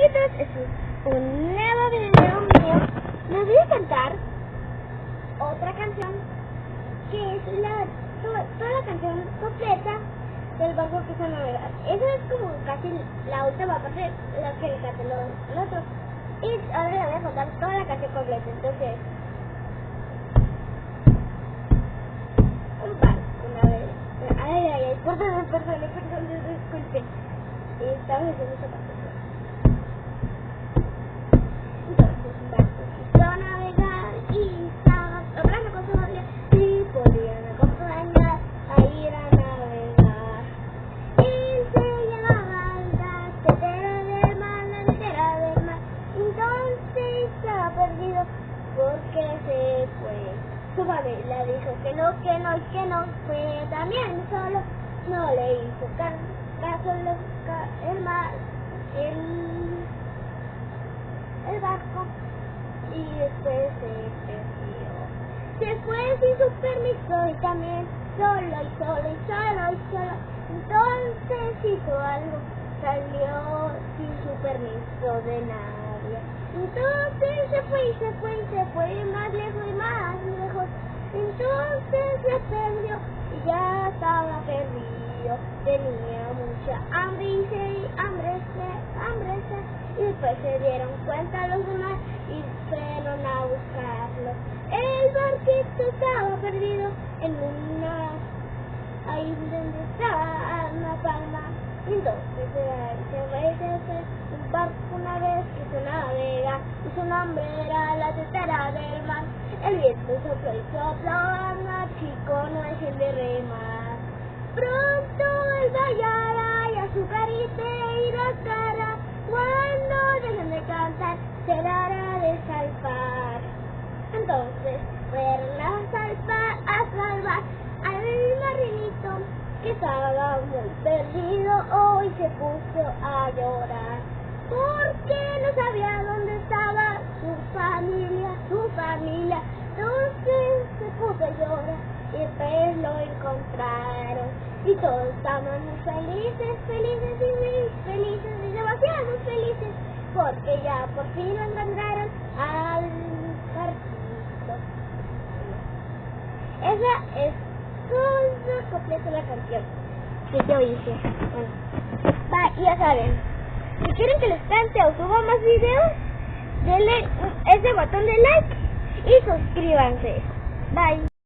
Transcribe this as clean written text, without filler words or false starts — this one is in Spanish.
amiguitos, este es un nuevo video mío. Les voy a cantar otra canción que es toda la canción completa del barco que se navegar. Esa es como casi la última parte, la que le canté los otros. Y ahora le voy a contar toda la canción completa. Entonces, un barco, una vez. Perdón, disculpen. Estamos haciendo esta parte. Entonces, un barco quiso navegar y estaba hablando con su familia y podían acompañar a ir a navegar. Y se llegaba a la tetera del mar, la tetera del mar. Entonces estaba perdido porque se fue. Su familia dijo que no, fue también solo. No le hizo caso el barco y después se perdió. Se fue sin su permiso y también solo. Entonces hizo algo, salió sin su permiso de nadie. Entonces se fue más lejos. Entonces se perdió y ya estaba perdido. Tenía mucha hambre y después se dieron cuenta los demás y fueron a buscarlo. El barquito estaba perdido ahí donde estaba una palma. Entonces se fue un barco una vez quiso navegar y su nombre era la tetera del mar. El viento sopló y sopló, chico, no dejen de remar. Pronto él hallará y a su carita irá cara. Cuando dejen de cantar, se dará de salvar. Entonces fueron a salvar al marinito que estaba muy perdido. Hoy se puso a llorar porque no sabía dónde estaba su familia. Entonces se puso a llorar y después lo encontraron y todos estaban muy felices y demasiado felices porque ya por fin lo encontraron al barquito. Esa es toda completa la canción que yo hice. Bueno, y ya saben, si quieren que les cante o suba más videos, denle ese botón de like y suscríbanse. Bye.